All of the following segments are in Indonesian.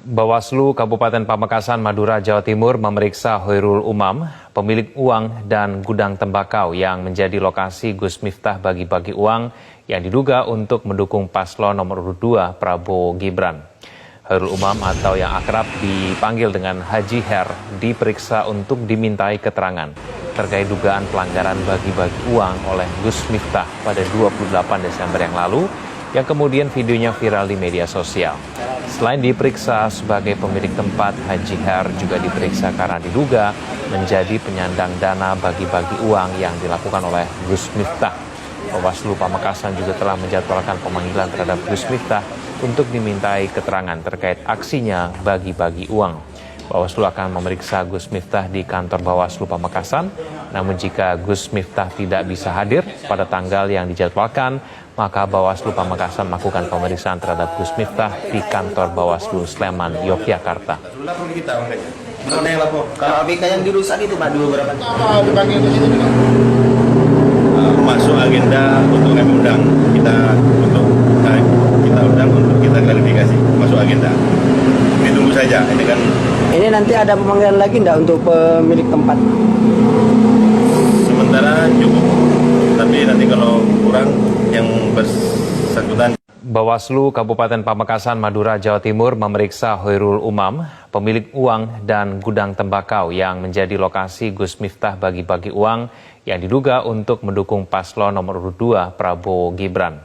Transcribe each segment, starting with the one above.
Bawaslu Kabupaten Pamekasan, Madura, Jawa Timur memeriksa Hoirul Umam, pemilik uang dan gudang tembakau yang menjadi lokasi Gus Miftah bagi-bagi uang yang diduga untuk mendukung paslon nomor urut 2 Prabowo Gibran. Hoirul Umam atau yang akrab dipanggil dengan Haji Her diperiksa untuk dimintai keterangan terkait dugaan pelanggaran bagi-bagi uang oleh Gus Miftah pada 28 Desember yang lalu, yang kemudian videonya viral di media sosial. Selain diperiksa sebagai pemilik tempat, Haji Her juga diperiksa karena diduga menjadi penyandang dana bagi-bagi uang yang dilakukan oleh Gus Miftah. Bawaslu Pamekasan juga telah menjadwalkan pemanggilan terhadap Gus Miftah untuk dimintai keterangan terkait aksinya bagi-bagi uang. Bawaslu akan memeriksa Gus Miftah di kantor Bawaslu Pamekasan. Namun jika Gus Miftah tidak bisa hadir pada tanggal yang dijadwalkan, maka Bawaslu Pamekasan melakukan pemeriksaan terhadap Gus Miftah di kantor Bawaslu Sleman, Yogyakarta. Kalau ABK yang dirusak itu Pak, dulu berapa? Masuk agenda untuk kami undang kita undang untuk kita klarifikasi, masuk agenda. Ditunggu saja, ini kan. Ini nanti ada pemanggilan lagi enggak untuk pemilik tempat? Sementara cukup, tapi nanti kalau kurang yang bersangkutan. Bawaslu Kabupaten Pamekasan, Madura, Jawa Timur memeriksa Hoirul Umam, pemilik uang dan gudang tembakau yang menjadi lokasi Gus Miftah bagi-bagi uang yang diduga untuk mendukung paslon nomor urut 2 Prabowo Gibran.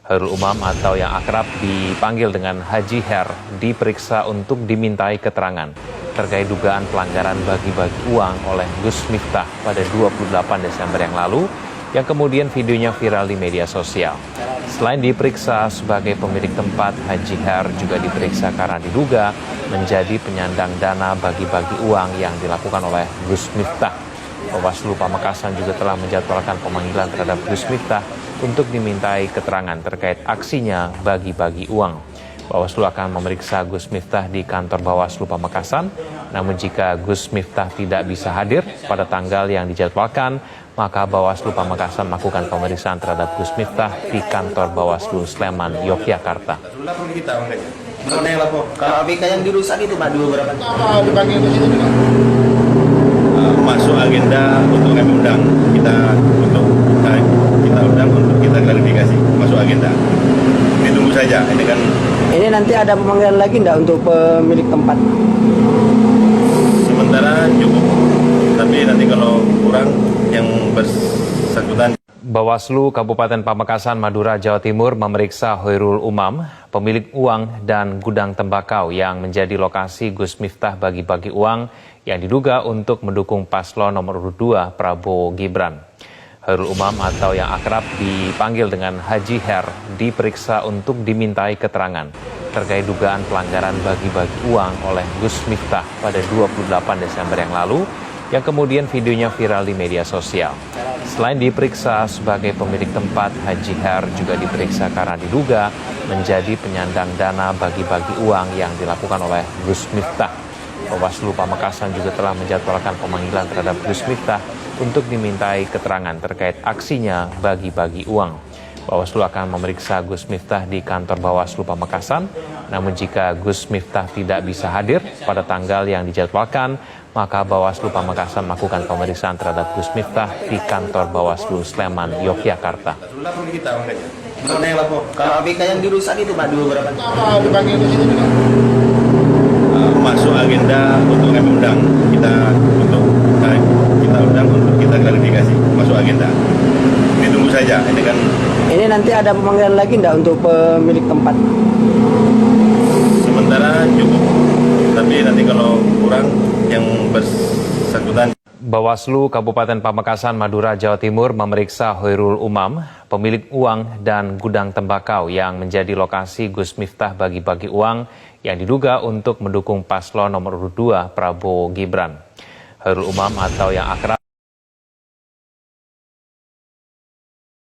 Hoirul Umam atau yang akrab dipanggil dengan Haji Her diperiksa untuk dimintai keterangan terkait dugaan pelanggaran bagi-bagi uang oleh Gus Miftah pada 28 Desember yang lalu, yang kemudian videonya viral di media sosial. Selain diperiksa sebagai pemilik tempat, Haji Her juga diperiksa karena diduga menjadi penyandang dana bagi-bagi uang yang dilakukan oleh Gus Miftah. Bawaslu Pamekasan juga telah menjadwalkan pemanggilan terhadap Gus Miftah untuk dimintai keterangan terkait aksinya bagi-bagi uang. Bawaslu akan memeriksa Gus Miftah di kantor Bawaslu Pamekasan. Namun jika Gus Miftah tidak bisa hadir pada tanggal yang dijadwalkan, maka Bawaslu Pamekasan melakukan pemeriksaan terhadap Gus Miftah di kantor Bawaslu Sleman, Yogyakarta. Kalau ABK yang dirusak itu Pak, dulu berapa? Masuk agenda untuk kami undang kita undang untuk kita klarifikasi, masuk agenda. Ditunggu saja, ini kan. Ini nanti ada pemanggilan lagi enggak untuk pemilik tempat? Sementara cukup, tapi nanti kalau kurang yang bersangkutan. Bawaslu Kabupaten Pamekasan, Madura, Jawa Timur memeriksa Hoirul Umam, pemilik uang dan gudang tembakau yang menjadi lokasi Gus Miftah bagi-bagi uang yang diduga untuk mendukung paslon nomor urut 2 Prabowo Gibran. Hoirul Umam atau yang akrab dipanggil dengan Haji Her diperiksa untuk dimintai keterangan terkait dugaan pelanggaran bagi-bagi uang oleh Gus Miftah pada 28 Desember yang lalu, yang kemudian videonya viral di media sosial. Selain diperiksa sebagai pemilik tempat, Haji Her juga diperiksa karena diduga menjadi penyandang dana bagi-bagi uang yang dilakukan oleh Gus Miftah. Bawaslu Pamekasan juga telah menjadwalkan pemanggilan terhadap Gus Miftah untuk dimintai keterangan terkait aksinya bagi-bagi uang. Bawaslu akan memeriksa Gus Miftah di kantor Bawaslu Pamekasan. Namun jika Gus Miftah tidak bisa hadir pada tanggal yang dijadwalkan, maka Bawaslu Pamekasan melakukan pemeriksaan terhadap Gus Miftah di kantor Bawaslu Sleman, Yogyakarta. Kalau ABK yang dirusak itu Pak, dulu berapa? Masuk agenda untuk kami undang kita undang untuk kita klarifikasi, masuk agenda. Ditunggu saja, ini kan. Ini nanti ada pemanggilan lagi enggak untuk pemilik tempat? Sementara cukup, tapi nanti kalau kurang yang bersangkutan. Bawaslu Kabupaten Pamekasan, Madura, Jawa Timur memeriksa Hoirul Umam, pemilik uang dan gudang tembakau yang menjadi lokasi Gus Miftah bagi-bagi uang yang diduga untuk mendukung paslon nomor urut 2 Prabowo Gibran. Hoirul Umam atau yang akrab